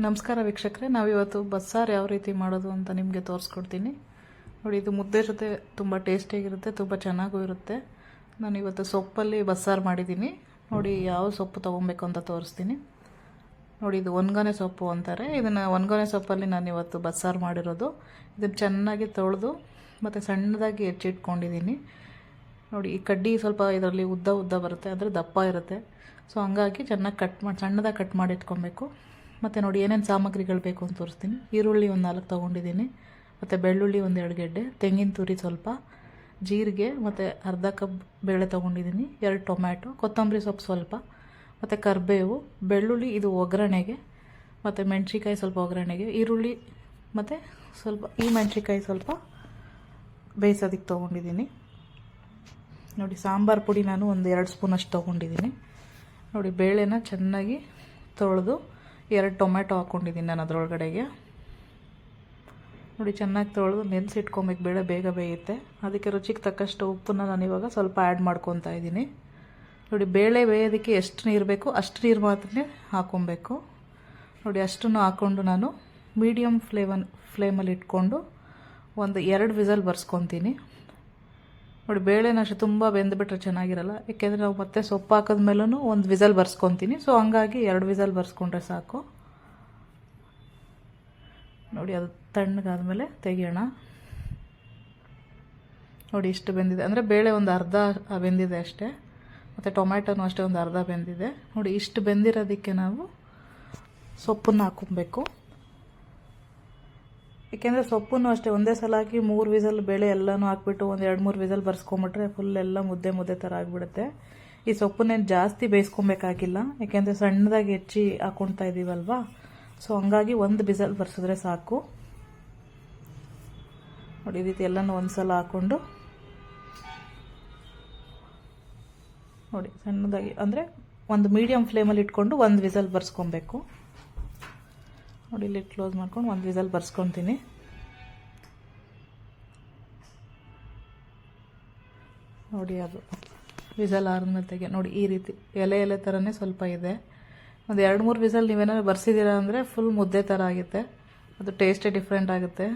ನಮಸ್ಕಾರ ವೀಕ್ಷಕರೇ, ನಾವಿವತ್ತು ಬಸ್ಸಾರು ಯಾವ ರೀತಿ ಮಾಡೋದು ಅಂತ ನಿಮಗೆ ತೋರಿಸ್ಕೊಡ್ತೀನಿ. ನೋಡಿ, ಇದು ಮುದ್ದೆ ಜೊತೆ ತುಂಬ ಟೇಸ್ಟಿಯಾಗಿರುತ್ತೆ, ತುಂಬ ಚೆನ್ನಾಗೂ ಇರುತ್ತೆ. ನಾನು ಇವತ್ತು ಸೊಪ್ಪಲ್ಲಿ ಬಸ್ಸಾರು ಮಾಡಿದ್ದೀನಿ. ನೋಡಿ, ಯಾವ ಸೊಪ್ಪು ತೊಗೊಬೇಕು ಅಂತ ತೋರಿಸ್ತೀನಿ. ನೋಡಿ, ಇದು ಒಣಗೊನೆ ಸೊಪ್ಪು ಅಂತಾರೆ. ಇದನ್ನು ಒಣಗೊನೆ ಸೊಪ್ಪಲ್ಲಿ ನಾನು ಇವತ್ತು ಬಸ್ಸಾರು ಮಾಡಿರೋದು. ಇದನ್ನು ಚೆನ್ನಾಗಿ ತೊಳೆದು ಮತ್ತು ಸಣ್ಣದಾಗಿ ಹೆಚ್ಚಿಟ್ಕೊಂಡಿದ್ದೀನಿ. ನೋಡಿ, ಈ ಕಡ್ಡಿ ಸ್ವಲ್ಪ ಇದರಲ್ಲಿ ಉದ್ದ ಉದ್ದ ಬರುತ್ತೆ, ಅಂದರೆ ದಪ್ಪ ಇರುತ್ತೆ. ಸೊ ಹಂಗಾಗಿ ಚೆನ್ನಾಗಿ ಸಣ್ಣದಾಗಿ ಕಟ್ ಮಾಡಿ ಇಟ್ಕೊಬೇಕು. ಮತ್ತು ನೋಡಿ, ಏನೇನು ಸಾಮಗ್ರಿಗಳು ಬೇಕು ಅಂತ ತೋರಿಸ್ತೀನಿ. ಈರುಳ್ಳಿ ಒಂದು 4 ತೊಗೊಂಡಿದ್ದೀನಿ, ಮತ್ತು ಬೆಳ್ಳುಳ್ಳಿ ಒಂದು 2 ಗೆಡ್ಡೆ, ತೆಂಗಿನ ತುರಿ ಸ್ವಲ್ಪ, ಜೀರಿಗೆ ಮತ್ತು ಅರ್ಧ ಕಪ್ ಬೇಳೆ ತೊಗೊಂಡಿದ್ದೀನಿ, 2 ಟೊಮ್ಯಾಟೊ, ಕೊತ್ತಂಬರಿ ಸೊಪ್ಪು ಸ್ವಲ್ಪ, ಮತ್ತು ಕರಿಬೇವು, ಬೆಳ್ಳುಳ್ಳಿ ಇದು ಒಗ್ಗರಣೆಗೆ, ಮತ್ತು ಮೆಣಸಿಕಾಯಿ ಸ್ವಲ್ಪ ಒಗ್ಗರಣೆಗೆ, ಈರುಳ್ಳಿ ಮತ್ತು ಸ್ವಲ್ಪ ಈ ಮೆಣಸಿಕಾಯಿ ಸ್ವಲ್ಪ ಬೇಯಿಸೋದಕ್ಕೆ ತೊಗೊಂಡಿದ್ದೀನಿ. ನೋಡಿ, ಸಾಂಬಾರು ಪುಡಿ ನಾನು ಒಂದು 2 ಸ್ಪೂನಷ್ಟು ತೊಗೊಂಡಿದ್ದೀನಿ. ನೋಡಿ, ಬೇಳೆನ ಚೆನ್ನಾಗಿ ತೊಳೆದು 2 ಟೊಮ್ಯಾಟೊ ಹಾಕ್ಕೊಂಡಿದ್ದೀನಿ ನಾನು ಅದರೊಳಗಡೆಗೆ. ನೋಡಿ, ಚೆನ್ನಾಗಿ ತೊಳೆದು ನೆನೆಸಿಟ್ಕೊಬೇಕು, ಬೇಳೆ ಬೇಗ ಬೇಯುತ್ತೆ. ಅದಕ್ಕೆ ರುಚಿಗೆ ತಕ್ಕಷ್ಟು ಉಪ್ಪನ್ನು ನಾನು ಇವಾಗ ಸ್ವಲ್ಪ ಆ್ಯಡ್ ಮಾಡ್ಕೊತಾ ಇದ್ದೀನಿ. ನೋಡಿ, ಬೇಳೆ ಬೇಯೋದಕ್ಕೆ ಎಷ್ಟು ನೀರು ಬೇಕು ಅಷ್ಟು ನೀರು ಮಾತ್ರ ಹಾಕ್ಕೊಬೇಕು. ನೋಡಿ, ಅಷ್ಟನ್ನು ಹಾಕ್ಕೊಂಡು ನಾನು ಮೀಡಿಯಮ್ ಫ್ಲೇಮಲ್ಲಿ ಇಟ್ಕೊಂಡು ಒಂದು 2 ವಿಸಲ್ ಬರ್ಸ್ಕೊತೀನಿ. ನೋಡಿ, ಬೇಳೆನ ಅಷ್ಟು ತುಂಬ ಬೆಂದುಬಿಟ್ರೆ ಚೆನ್ನಾಗಿರಲ್ಲ, ಏಕೆಂದರೆ ನಾವು ಮತ್ತೆ ಸೊಪ್ಪು ಹಾಕಿದ್ಮೇಲೂ ಒಂದು ವಿಸಲ್ ಬರ್ಸ್ಕೊತೀನಿ. ಸೊ ಹಂಗಾಗಿ 2 ವಿಸಲ್ ಬರ್ಸ್ಕೊಂಡ್ರೆ ಸಾಕು. ನೋಡಿ, ಅದು ತಣ್ಣಗಾದ್ಮೇಲೆ ತೆಗಿಯೋಣ. ನೋಡಿ, ಇಷ್ಟು ಬೆಂದಿದೆ, ಅಂದರೆ ಬೇಳೆ ಒಂದು ಅರ್ಧ ಬೆಂದಿದೆ ಅಷ್ಟೇ, ಮತ್ತು ಟೊಮ್ಯಾಟೊನೂ ಅಷ್ಟೇ ಒಂದು ಅರ್ಧ ಬೆಂದಿದೆ. ನೋಡಿ, ಇಷ್ಟು ಬೆಂದಿರೋದಕ್ಕೆ ನಾವು ಸೊಪ್ಪನ್ನು ಹಾಕ್ಕೊಬೇಕು. ಏಕೆಂದರೆ ಸೊಪ್ಪನ್ನು ಅಷ್ಟೇ ಒಂದೇ ಸಲ ಹಾಕಿ 3 ವಿಸಲ್ ಬೇಳೆ ಎಲ್ಲನೂ ಹಾಕ್ಬಿಟ್ಟು ಒಂದು 2-3 ವಿಸಲ್ ಬರ್ಸ್ಕೊಂಬಿಟ್ರೆ ಫುಲ್ ಎಲ್ಲ ಮುದ್ದೆ ಥರ ಆಗಿಬಿಡುತ್ತೆ. ಈ ಸೊಪ್ಪನ್ನೇನು ಜಾಸ್ತಿ ಬೇಯಿಸ್ಕೊಬೇಕಾಗಿಲ್ಲ, ಏಕೆಂದರೆ ಸಣ್ಣದಾಗಿ ಹೆಚ್ಚಿ ಹಾಕ್ಕೊಳ್ತಾ ಇದ್ದೀವಲ್ವಾ. ಸೊ ಹಂಗಾಗಿ 1 ವಿಸಲ್ ಬರ್ಸಿದ್ರೆ ಸಾಕು. ನೋಡಿ, ಈ ರೀತಿ ಎಲ್ಲನೂ ಒಂದು ಸಲ ಹಾಕ್ಕೊಂಡು ನೋಡಿ ಸಣ್ಣದಾಗಿ, ಅಂದರೆ ಒಂದು ಮೀಡಿಯಮ್ ಫ್ಲೇಮಲ್ಲಿ ಇಟ್ಕೊಂಡು 1 ವಿಸಲ್ ಬರ್ಸ್ಕೊಬೇಕು. ನೋಡಿ, ಇಲ್ಲಿ ಕ್ಲೋಸ್ ಮಾಡ್ಕೊಂಡು 1 ವಿಸಲ್ ಬರ್ಸ್ಕೊತೀನಿ. ನೋಡಿ, ಅದು ವಿಸಲ್ ಆದ್ಮೇಲೆ ತೆಗೆ. ನೋಡಿ, ಈ ರೀತಿ ಎಲೆ ಥರನೇ ಸ್ವಲ್ಪ ಇದೆ. ಒಂದು 2-3 ವಿಸಲ್ ನೀವೇನಾದ್ರು ಬರ್ಸಿದ್ದೀರಾ ಅಂದರೆ ಫುಲ್ ಮುದ್ದೆ ಥರ ಆಗುತ್ತೆ, ಅದು ಟೇಸ್ಟೇ ಡಿಫ್ರೆಂಟ್ ಆಗುತ್ತೆ.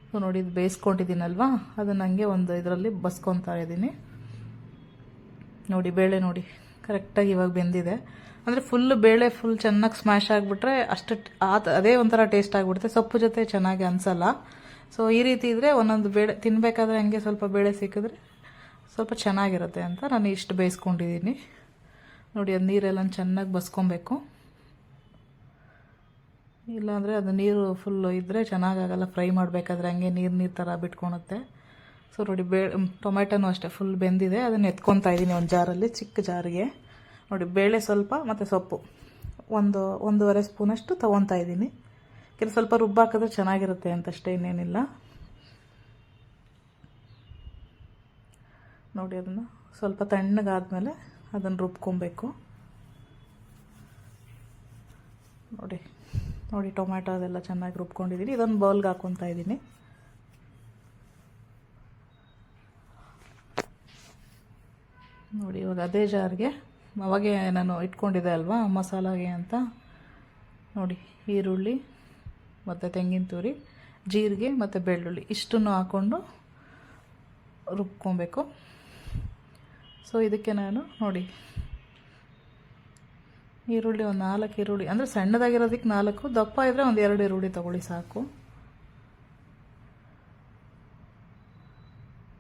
ಸೊ ನೋಡಿ, ಇದು ಬೇಯಿಸ್ಕೊಂಡಿದ್ದೀನಲ್ವಾ, ಅದನ್ನು ಹಂಗೆ ಒಂದು ಇದರಲ್ಲಿ ಬಸ್ಕೊತಾ ಇದ್ದೀನಿ. ನೋಡಿ, ಬೇಳೆ ನೋಡಿ ಕರೆಕ್ಟಾಗಿ ಇವಾಗ ಬೆಂದಿದೆ. ಅಂದರೆ ಬೇಳೆ ಫುಲ್ ಚೆನ್ನಾಗಿ ಸ್ಮ್ಯಾಶ್ ಆಗಿಬಿಟ್ರೆ ಅಷ್ಟು ಅದೇ ಒಂಥರ ಟೇಸ್ಟ್ ಆಗಿಬಿಡುತ್ತೆ, ಸೊಪ್ಪು ಜೊತೆ ಚೆನ್ನಾಗಿ ಅನಿಸಲ್ಲ. ಸೊ ಈ ರೀತಿ ಇದ್ದರೆ ಒಂದೊಂದು ಬೇಳೆ ತಿನ್ನಬೇಕಾದ್ರೆ ಹಂಗೆ ಸ್ವಲ್ಪ ಬೇಳೆ ಸಿಕ್ಕಿದ್ರೆ ಸ್ವಲ್ಪ ಚೆನ್ನಾಗಿರುತ್ತೆ ಅಂತ ನಾನು ಇಷ್ಟು ಬೇಯಿಸ್ಕೊಂಡಿದ್ದೀನಿ. ನೋಡಿ, ಅದು ನೀರೆಲ್ಲ ಚೆನ್ನಾಗಿ ಬಸ್ಕೊಬೇಕು, ಇಲ್ಲಾಂದರೆ ಅದು ನೀರು ಫುಲ್ಲು ಇದ್ದರೆ ಚೆನ್ನಾಗಾಗಲ್ಲ. ಫ್ರೈ ಮಾಡಬೇಕಾದ್ರೆ ಹಂಗೆ ನೀರು ಥರ ಬಿಟ್ಕೊಳುತ್ತೆ. ಸೊ ನೋಡಿ, ಟೊಮ್ಯಾಟೊನೂ ಅಷ್ಟೇ ಫುಲ್ ಬೆಂದಿದೆ, ಅದನ್ನು ಎತ್ಕೊತಾ ಇದ್ದೀನಿ ಒಂದು ಜಾರಲ್ಲಿ, ಚಿಕ್ಕ ಜಾರಿಗೆ. ನೋಡಿ, ಬೇಳೆ ಸ್ವಲ್ಪ ಮತ್ತು ಸೊಪ್ಪು 1-1.5 ಸ್ಪೂನಷ್ಟು ತೊಗೊತಾ ಇದ್ದೀನಿ. ಸ್ವಲ್ಪ ರುಬ್ಬಾಕಿದ್ರೆ ಚೆನ್ನಾಗಿರುತ್ತೆ ಅಂತಷ್ಟೇ, ಇನ್ನೇನಿಲ್ಲ. ನೋಡಿ, ಅದನ್ನು ಸ್ವಲ್ಪ ತಣ್ಣಗಾದ್ಮೇಲೆ ಅದನ್ನು ರುಬ್ಕೊಬೇಕು. ನೋಡಿ ನೋಡಿ ಟೊಮ್ಯಾಟೊ ಅದೆಲ್ಲ ಚೆನ್ನಾಗಿ ರುಬ್ಕೊಂಡಿದ್ದೀನಿ. ಇದೊಂದು ಬೌಲ್ಗೆ ಹಾಕ್ಕೊತಾ ಇದ್ದೀನಿ. ನೋಡಿ, ಇವಾಗ ಅದೇ ಜಾರ್ಗೆ ಅವಾಗೆ ನಾನು ಇಟ್ಕೊಂಡಿದ್ದೆ ಅಲ್ವಾ ಮಸಾಲಾಗೆ ಅಂತ. ನೋಡಿ, ಈರುಳ್ಳಿ ಮತ್ತು ತೆಂಗಿನ ತುರಿ, ಜೀರಿಗೆ ಮತ್ತು ಬೆಳ್ಳುಳ್ಳಿ ಇಷ್ಟನ್ನು ಹಾಕ್ಕೊಂಡು ರುಬ್ಕೊಬೇಕು. ಸೊ ಇದಕ್ಕೆ ನಾನು ನೋಡಿ ಈರುಳ್ಳಿ ಒಂದು 4 ಈರುಳ್ಳಿ, ಅಂದರೆ ಸಣ್ಣದಾಗಿರೋದಕ್ಕೆ 4, ದಪ್ಪ ಇದ್ದರೆ ಒಂದು 2 ಈರುಳ್ಳಿ ತೊಗೊಳ್ಳಿ ಸಾಕು.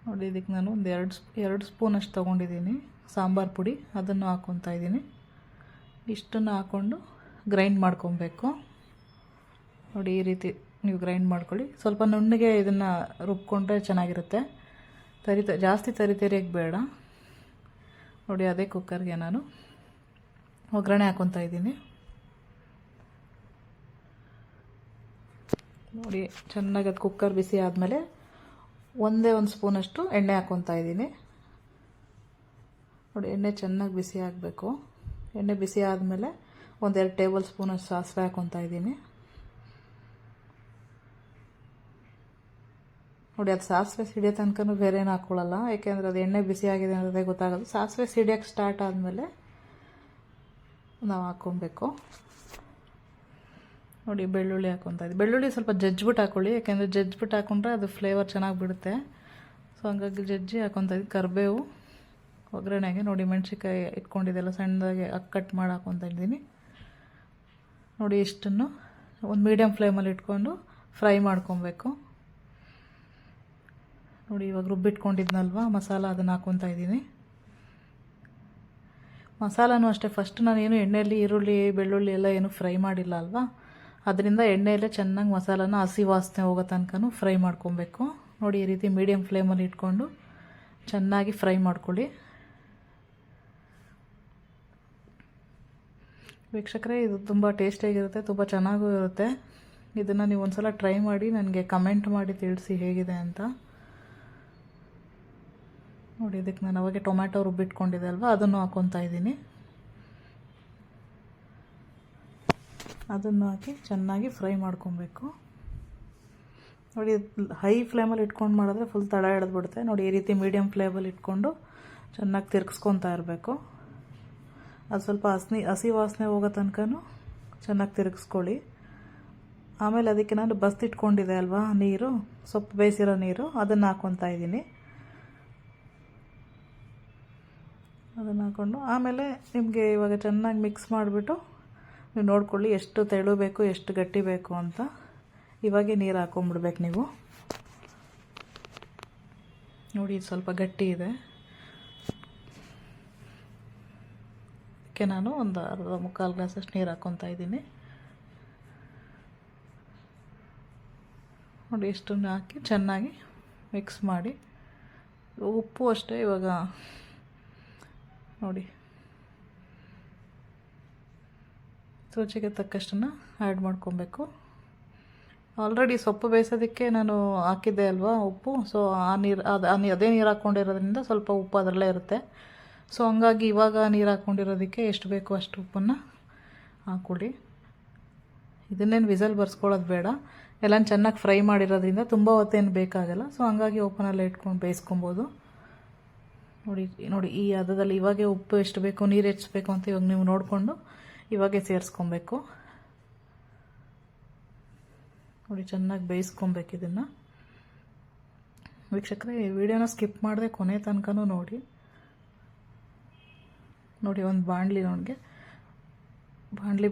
ನೋಡಿ, ಇದಕ್ಕೆ ನಾನು ಒಂದು 2 ಸ್ಪೂನಷ್ಟು ತೊಗೊಂಡಿದ್ದೀನಿ ಸಾಂಬಾರು ಪುಡಿ, ಅದನ್ನು ಹಾಕ್ಕೊತಾ ಇದ್ದೀನಿ. ಇಷ್ಟನ್ನು ಹಾಕ್ಕೊಂಡು ಗ್ರೈಂಡ್ ಮಾಡ್ಕೊಬೇಕು. ನೋಡಿ, ಈ ರೀತಿ ನೀವು ಗ್ರೈಂಡ್ ಮಾಡ್ಕೊಳ್ಳಿ. ಸ್ವಲ್ಪ ನುಣ್ಣಗೆ ಇದನ್ನು ರುಬ್ಕೊಂಡ್ರೆ ಚೆನ್ನಾಗಿರುತ್ತೆ, ಜಾಸ್ತಿ ತರಿಯಾಗಿ ಬೇಡ. ನೋಡಿ, ಅದೇ ಕುಕ್ಕರ್ಗೆ ನಾನು ಒಗ್ಗರಣೆ ಹಾಕ್ಕೊತಾ ಇದ್ದೀನಿ. ನೋಡಿ, ಚೆನ್ನಾಗಿ ಅದು ಕುಕ್ಕರ್ ಬಿಸಿ ಆದಮೇಲೆ 1 ಸ್ಪೂನಷ್ಟು ಎಣ್ಣೆ ಹಾಕ್ಕೊತಾ ಇದ್ದೀನಿ. ನೋಡಿ, ಎಣ್ಣೆ ಚೆನ್ನಾಗಿ ಬಿಸಿ ಆಗಬೇಕು. ಎಣ್ಣೆ ಬಿಸಿ ಆದಮೇಲೆ 1-2 ಟೇಬಲ್ ಸ್ಪೂನಷ್ಟು ಸಾಸಿವೆ ಹಾಕ್ಕೊತಾ ಇದ್ದೀನಿ. ನೋಡಿ, ಅದು ಸಾಸಿವೆ ಸಿಡಿಯೋ ತನಕ ಬೇರೆ ಏನು ಹಾಕ್ಕೊಳ್ಳಲ್ಲ, ಯಾಕೆಂದರೆ ಅದು ಎಣ್ಣೆ ಬಿಸಿ ಆಗಿದೆ ಅನ್ನೋದೇ ಗೊತ್ತಾಗೋದು. ಸಾಸಿವೆ ಸಿಡಿಯೋಕ್ಕೆ ಸ್ಟಾರ್ಟ್ ಆದಮೇಲೆ ನಾವು ಹಾಕ್ಕೊಬೇಕು. ನೋಡಿ ಬೆಳ್ಳುಳ್ಳಿ ಹಾಕ್ಕೊತಾ ಇದ್ದೀವಿ. ಬೆಳ್ಳುಳ್ಳಿ ಸ್ವಲ್ಪ ಜಜ್ಜಿಬಿಟ್ಟು ಹಾಕ್ಕೊಳ್ಳಿ, ಯಾಕೆಂದರೆ ಜಜ್ಜಿಬಿಟ್ಟು ಹಾಕ್ಕೊಂಡ್ರೆ ಅದು ಫ್ಲೇವರ್ ಚೆನ್ನಾಗಿ ಬಿಡುತ್ತೆ. ಸೊ ಹಂಗಾಗಿ ಜಜ್ಜಿ ಹಾಕ್ಕೊತಾ ಇದ್ದೀವಿ. ಕರಿಬೇವು ಒಗ್ಗರಣೆಗೆ ನೋಡಿ ಮೆಣಸಿನ್ಕಾಯಿ ಇಟ್ಕೊಂಡಿದ್ದೆಲ್ಲ ಸಣ್ಣದಾಗಿ ಕಟ್ ಮಾಡಿ ಹಾಕ್ಕೊತಾ ಇದ್ದೀನಿ. ನೋಡಿ ಇಷ್ಟನ್ನು ಒಂದು ಮೀಡಿಯಮ್ ಫ್ಲೇಮಲ್ಲಿ ಇಟ್ಕೊಂಡು ಫ್ರೈ ಮಾಡ್ಕೊಬೇಕು. ನೋಡಿ ಇವಾಗ ರುಬ್ಬಿಟ್ಕೊಂಡಿದ್ನಲ್ವ ಮಸಾಲ, ಅದನ್ನು ಹಾಕ್ಕೊತಾ ಇದ್ದೀನಿ. ಮಸಾಲನೂ ಅಷ್ಟೇ, ಫಸ್ಟ್ ನಾನೇನು ಎಣ್ಣೆಯಲ್ಲಿ ಈರುಳ್ಳಿ ಬೆಳ್ಳುಳ್ಳಿ ಎಲ್ಲ ಏನು ಫ್ರೈ ಮಾಡಿಲ್ಲ ಅಲ್ವಾ, ಅದರಿಂದ ಎಣ್ಣೆಯಲ್ಲೇ ಚೆನ್ನಾಗಿ ಮಸಾಲಾನ ಹಸಿ ವಾಸನೆ ಹೋಗೋ ತನಕನೂ ಫ್ರೈ ಮಾಡ್ಕೊಬೇಕು. ನೋಡಿ ಈ ರೀತಿ ಮೀಡಿಯಮ್ ಫ್ಲೇಮಲ್ಲಿ ಇಟ್ಕೊಂಡು ಚೆನ್ನಾಗಿ ಫ್ರೈ ಮಾಡ್ಕೊಳ್ಳಿ. ವೀಕ್ಷಕರೇ, ಇದು ತುಂಬ ಟೇಸ್ಟಿಯಾಗಿರುತ್ತೆ, ತುಂಬ ಚೆನ್ನಾಗೂ ಇರುತ್ತೆ. ಇದನ್ನು ನೀವು ಒಂದ್ಸಲ ಟ್ರೈ ಮಾಡಿ ನನಗೆ ಕಮೆಂಟ್ ಮಾಡಿ ತಿಳಿಸಿ ಹೇಗಿದೆ ಅಂತ. ನೋಡಿ ಇದಕ್ಕೆ ನಾನು ಅವಾಗೆ ಟೊಮ್ಯಾಟೊ ರುಬ್ಬಿಟ್ಕೊಂಡಿದ್ದೆ ಅಲ್ವಾ, ಅದನ್ನು ಹಾಕ್ಕೊತಾ ಇದ್ದೀನಿ. ಅದನ್ನು ಹಾಕಿ ಚೆನ್ನಾಗಿ ಫ್ರೈ ಮಾಡ್ಕೊಬೇಕು. ನೋಡಿ ಹೈ ಫ್ಲೇಮಲ್ಲಿ ಇಟ್ಕೊಂಡು ಮಾಡಿದ್ರೆ ಫುಲ್ ತಡ ಹಿಡಿದ್ಬಿಡುತ್ತೆ. ನೋಡಿ ಈ ರೀತಿ ಮೀಡಿಯಮ್ ಫ್ಲೇಮಲ್ಲಿ ಇಟ್ಕೊಂಡು ಚೆನ್ನಾಗಿ ತಿರ್ಗಿಸ್ಕೊತಾ ಇರಬೇಕು. ಅದು ಸ್ವಲ್ಪ ಹಸಿ ವಾಸನೆ ಹೋಗೋ ತನಕನೂ ಚೆನ್ನಾಗಿ ತಿರುಗಿಸ್ಕೊಳ್ಳಿ. ಆಮೇಲೆ ಅದಕ್ಕೆ ನಾನು ಬಸ್ತಿಟ್ಕೊಂಡಿದ್ದೆ ಅಲ್ವಾ ನೀರು, ಸೊಪ್ಪು ಬೇಯಿಸಿರೋ ನೀರು, ಅದನ್ನು ಹಾಕ್ಕೊತಾ ಇದ್ದೀನಿ. ಅದನ್ನು ಹಾಕ್ಕೊಂಡು ಆಮೇಲೆ ನಿಮಗೆ ಇವಾಗ ಚೆನ್ನಾಗಿ ಮಿಕ್ಸ್ ಮಾಡಿಬಿಟ್ಟು ನೀವು ನೋಡ್ಕೊಳ್ಳಿ ಎಷ್ಟು ತೆಳು ಬೇಕು ಎಷ್ಟು ಗಟ್ಟಿ ಬೇಕು ಅಂತ. ಇವಾಗೇ ನೀರು ಹಾಕ್ಕೊಂಬಿಡ್ಬೇಕು ನೀವು. ನೋಡಿ ಇದು ಸ್ವಲ್ಪ ಗಟ್ಟಿ ಇದೆ, ಅದಕ್ಕೆ ನಾನು ಒಂದು ಅರ್ಧ ಮುಕ್ಕಾಲು ಗ್ಲಾಸಷ್ಟು ನೀರು ಹಾಕ್ಕೊತಾ ಇದ್ದೀನಿ. ನೋಡಿ ಇಷ್ಟನ್ನು ಹಾಕಿ ಚೆನ್ನಾಗಿ ಮಿಕ್ಸ್ ಮಾಡಿ. ಉಪ್ಪು ಅಷ್ಟೇ ಇವಾಗ ನೋಡಿ ರುಚಿಗೆ ತಕ್ಕಷ್ಟನ್ನು ಆ್ಯಡ್ ಮಾಡ್ಕೊಬೇಕು. ಆಲ್ರೆಡಿ ಸೊಪ್ಪು ಬೇಯಿಸೋದಕ್ಕೆ ನಾನು ಹಾಕಿದ್ದೆ ಅಲ್ವಾ ಉಪ್ಪು, ಸೊ ಆ ನೀರು ಅದೇ ನೀರು ಹಾಕ್ಕೊಂಡಿರೋದ್ರಿಂದ ಸ್ವಲ್ಪ ಉಪ್ಪು ಅದರಲ್ಲೇ ಇರುತ್ತೆ. ಸೊ ಹಂಗಾಗಿ ಇವಾಗ ನೀರು ಹಾಕ್ಕೊಂಡಿರೋದಕ್ಕೆ ಎಷ್ಟು ಬೇಕೋ ಅಷ್ಟು ಉಪ್ಪನ್ನು ಹಾಕ್ಕೊಳ್ಳಿ. ಇದನ್ನೇನು ವಿಸಲ್ ಬರ್ಸ್ಕೊಳ್ಳೋದು ಬೇಡ, ಎಲ್ಲ ಚೆನ್ನಾಗಿ ಫ್ರೈ ಮಾಡಿರೋದ್ರಿಂದ ತುಂಬ ಹೊತ್ತೇನು ಬೇಕಾಗಲ್ಲ. ಸೊ ಹಂಗಾಗಿ ಓಪನಲ್ಲೇ ಇಟ್ಕೊಂಡು ಬೇಯಿಸ್ಕೊಬೋದು. ನೋಡಿ ಈ ಹದದಲ್ಲಿ ಇವಾಗೆ ಉಪ್ಪು ಎಷ್ಟು ಬೇಕು ನೀರು ಎಷ್ಟು ಬೇಕು ಅಂತ ಇವಾಗ ನೀವು ನೋಡಿಕೊಂಡು ಇವಾಗೆ ಸೇರಿಸ್ಕೊಬೇಕು. ನೋಡಿ ಚೆನ್ನಾಗಿ ಬೇಯಿಸ್ಕೊಬೇಕು ಇದನ್ನು. ವೀಕ್ಷಕರೇ, ಈ ವಿಡಿಯೋನ ಸ್ಕಿಪ್ ಮಾಡದೆ ಕೊನೆ ತನಕನೂ ನೋಡಿ. ಒಂದು ಬಾಣಲಿ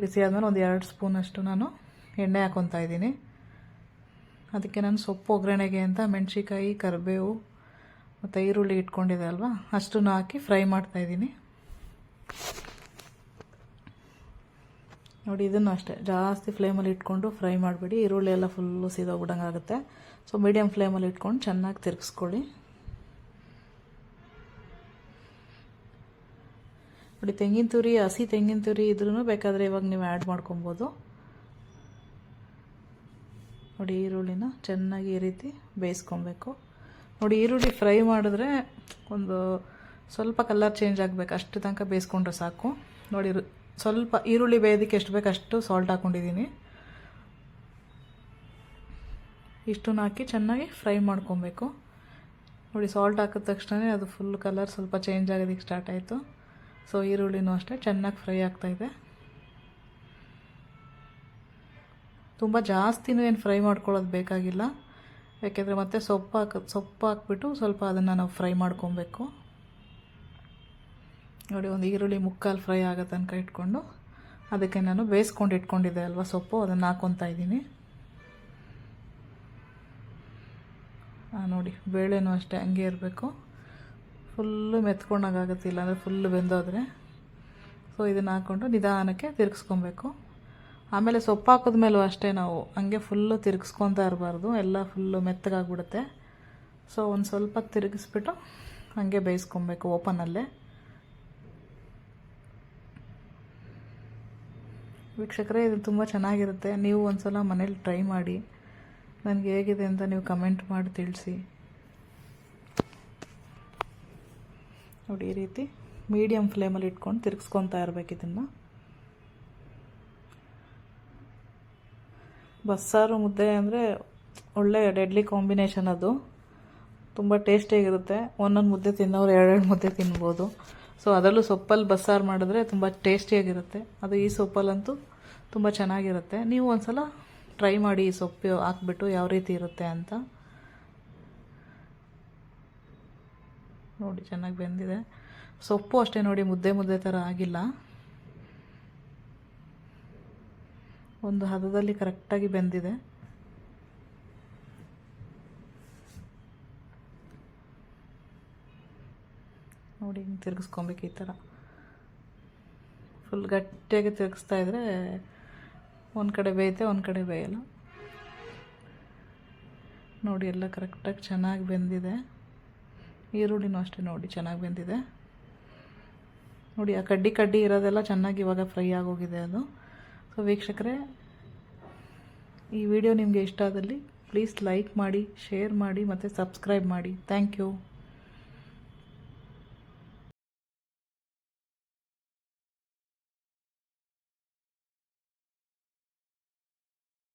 ಬಿಸಿ ಆದಮೇಲೆ ಒಂದು 2 ಸ್ಪೂನಷ್ಟು ನಾನು ಎಣ್ಣೆ ಹಾಕ್ಕೊತಾ ಇದ್ದೀನಿ. ಅದಕ್ಕೆ ನಾನು ಸೊಪ್ಪು ಒಗ್ಗರಣೆಗೆ ಅಂತ ಮೆಣಸಿನ್ಕಾಯಿ ಕರಿಬೇವು ಮತ್ತು ಈರುಳ್ಳಿ ಇಟ್ಕೊಂಡಿದೆ ಅಲ್ವಾ, ಅಷ್ಟನ್ನು ಹಾಕಿ ಫ್ರೈ ಮಾಡ್ತಾಯಿದ್ದೀನಿ. ನೋಡಿ ಇದನ್ನು ಅಷ್ಟೇ ಜಾಸ್ತಿ ಫ್ಲೇಮಲ್ಲಿ ಇಟ್ಕೊಂಡು ಫ್ರೈ ಮಾಡಿಬಿಡಿ, ಈರುಳ್ಳಿ ಎಲ್ಲ ಫುಲ್ಲು ಸೀದೋಗ್ಬಿಡಂಗೆ ಆಗುತ್ತೆ. ಸೊ ಮೀಡಿಯಮ್ ಫ್ಲೇಮಲ್ಲಿ ಇಟ್ಕೊಂಡು ಚೆನ್ನಾಗಿ ತಿರುಗಿಸ್ಕೊಳ್ಳಿ. ನೋಡಿ ತೆಂಗಿನ ತುರಿ, ಹಸಿ ತೆಂಗಿನ ತುರಿ ಇದ್ರೂ ಬೇಕಾದರೆ ಇವಾಗ ನೀವು ಆ್ಯಡ್ ಮಾಡ್ಕೊಬೋದು. ನೋಡಿ ಈರುಳ್ಳಿನ ಚೆನ್ನಾಗಿ ಈ ರೀತಿ ಬೇಯಿಸ್ಕೊಬೇಕು. ನೋಡಿ ಈರುಳ್ಳಿ ಫ್ರೈ ಮಾಡಿದ್ರೆ ಒಂದು ಸ್ವಲ್ಪ ಕಲರ್ ಚೇಂಜ್ ಆಗಬೇಕು, ಅಷ್ಟು ತನಕ ಬೇಯಿಸ್ಕೊಂಡ್ರೆ ಸಾಕು. ನೋಡಿ ಸ್ವಲ್ಪ ಈರುಳ್ಳಿ ಬೇಯೋದಕ್ಕೆ ಎಷ್ಟು ಬೇಕು ಅಷ್ಟು ಸಾಲ್ಟ್ ಹಾಕ್ಕೊಂಡಿದ್ದೀನಿ. ಇಷ್ಟನ್ನು ಹಾಕಿ ಚೆನ್ನಾಗಿ ಫ್ರೈ ಮಾಡ್ಕೊಬೇಕು. ನೋಡಿ ಸಾಲ್ಟ್ ಹಾಕಿದ ತಕ್ಷಣ ಅದು ಫುಲ್ ಕಲರ್ ಸ್ವಲ್ಪ ಚೇಂಜ್ ಆಗೋದಕ್ಕೆ ಸ್ಟಾರ್ಟ್ ಆಯಿತು. ಸೊ ಈರುಳ್ಳಿನೂ ಅಷ್ಟೇ ಚೆನ್ನಾಗಿ ಫ್ರೈ ಆಗ್ತಾಯಿದೆ. ತುಂಬ ಜಾಸ್ತಿನೂ ಏನು ಫ್ರೈ ಮಾಡ್ಕೊಳ್ಳೋದು ಬೇಕಾಗಿಲ್ಲ, ಯಾಕೆಂದರೆ ಮತ್ತೆ ಸೊಪ್ಪು ಹಾಕ್ಬಿಟ್ಟು ಸ್ವಲ್ಪ ಅದನ್ನು ನಾವು ಫ್ರೈ ಮಾಡ್ಕೊಬೇಕು. ನೋಡಿ ಒಂದು ಈರುಳ್ಳಿ ಮುಕ್ಕಾಲು ಫ್ರೈ ಆಗೋ ತನಕ ಇಟ್ಕೊಂಡು ಅದಕ್ಕೆ ನಾನು ಬೇಯಿಸ್ಕೊಂಡು ಇಟ್ಕೊಂಡಿದ್ದೆ ಅಲ್ವಾ ಸೊಪ್ಪು, ಅದನ್ನು ಹಾಕ್ಕೊತಾ ಇದ್ದೀನಿ. ನೋಡಿ ಬೇಳೆನೂ ಅಷ್ಟೇ ಹಂಗೆ ಇರಬೇಕು, ಫುಲ್ಲು ಮೆತ್ಕೊಂಡಾಗುತ್ತೆ, ಇಲ್ಲಾಂದರೆ ಫುಲ್ಲು ಬೆಂದೋದ್ರೆ. ಸೊ ಇದನ್ನು ಹಾಕ್ಕೊಂಡು ನಿಧಾನಕ್ಕೆ ತಿರುಗಿಸ್ಕೊಬೇಕು. ಆಮೇಲೆ ಸೊಪ್ಪು ಹಾಕಿದ್ಮೇಲೂ ಅಷ್ಟೇ ನಾವು ಹಂಗೆ ಫುಲ್ಲು ತಿರುಗಿಸ್ಕೊತಾ ಇರಬಾರ್ದು, ಎಲ್ಲ ಫುಲ್ಲು ಮೆತ್ತಗಾಗ್ಬಿಡುತ್ತೆ. ಸೊ ಒಂದು ಸ್ವಲ್ಪ ತಿರುಗಿಸ್ಬಿಟ್ಟು ಹಾಗೆ ಬೇಯಿಸ್ಕೊಬೇಕು ಓಪನಲ್ಲೇ. ವೀಕ್ಷಕರೇ, ಇದು ತುಂಬ ಚೆನ್ನಾಗಿರುತ್ತೆ, ನೀವು ಒಂದು ಸಲ ಮನೇಲಿ ಟ್ರೈ ಮಾಡಿ, ನನಗೆ ಹೇಗಿದೆ ಅಂತ ನೀವು ಕಮೆಂಟ್ ಮಾಡಿ ತಿಳಿಸಿ. ನೋಡಿ ಈ ರೀತಿ ಮೀಡಿಯಮ್ ಫ್ಲೇಮಲ್ಲಿ ಇಟ್ಕೊಂಡು ತಿರುಗಿಸ್ಕೊತಾ ಇರಬೇಕು ಇದನ್ನು. ಬಸ್ಸಾರು ಮುದ್ದೆ ಅಂದರೆ ಒಳ್ಳೆ ಡೆಡ್ಲಿ ಕಾಂಬಿನೇಷನ್, ಅದು ತುಂಬ ಟೇಸ್ಟಿಯಾಗಿರುತ್ತೆ. ಒಂದೊಂದು ಮುದ್ದೆ ತಿನ್ನೋರು 2 ಮುದ್ದೆ ತಿನ್ಬೋದು. ಸೊ ಅದರಲ್ಲೂ ಸೊಪ್ಪಲ್ಲಿ ಬಸ್ಸಾರು ಮಾಡಿದ್ರೆ ತುಂಬ ಟೇಸ್ಟಿಯಾಗಿರುತ್ತೆ. ಅದು ಈ ಸೊಪ್ಪಲ್ಲಂತೂ ತುಂಬ ಚೆನ್ನಾಗಿರುತ್ತೆ. ನೀವು ಒಂದ್ಸಲ ಟ್ರೈ ಮಾಡಿ ಈ ಸೊಪ್ಪು ಹಾಕ್ಬಿಟ್ಟು ಯಾವ ರೀತಿ ಇರುತ್ತೆ ಅಂತ. ನೋಡಿ ಚೆನ್ನಾಗಿ ಬೆಂದಿದೆ. ಸೊಪ್ಪು ಅಷ್ಟೇ ನೋಡಿ, ಮುದ್ದೆ ಮುದ್ದೆ ಥರ ಆಗಿಲ್ಲ, ಒಂದು ಹದದಲ್ಲಿ ಕರೆಕ್ಟಾಗಿ ಬೆಂದಿದೆ. ನೋಡಿ ಹಿಂಗೆ ತಿರುಗಿಸ್ಕೊಬೇಕು ಈ ಥರ. ಫುಲ್ ಗಟ್ಟಿಯಾಗಿ ತಿರುಗಿಸ್ತಾ ಇದ್ದರೆ ಒಂದು ಕಡೆ ಬೇಯುತ್ತೆ, ಒಂದು ಕಡೆ ಬೇಯಲ್ಲ. ನೋಡಿ ಎಲ್ಲ ಕರೆಕ್ಟಾಗಿ ಚೆನ್ನಾಗಿ ಬೆಂದಿದೆ. ಈರುಳ್ಳಿನೂ ಅಷ್ಟೇ ನೋಡಿ ಚೆನ್ನಾಗಿ ಬೆಂದಿದೆ. ನೋಡಿ ಆ ಕಡ್ಡಿ ಇರೋದೆಲ್ಲ ಚೆನ್ನಾಗಿ ಇವಾಗ ಫ್ರೈ ಆಗೋಗಿದೆ ಅದು. ಸೊ ವೀಕ್ಷಕರೇ, ಈ ವಿಡಿಯೋ ನಿಮಗೆ ಇಷ್ಟ ಆದಲ್ಲಿ ಪ್ಲೀಸ್ ಲೈಕ್ ಮಾಡಿ, ಶೇರ್ ಮಾಡಿ ಮತ್ತು ಸಬ್ಸ್ಕ್ರೈಬ್ ಮಾಡಿ. Thank you.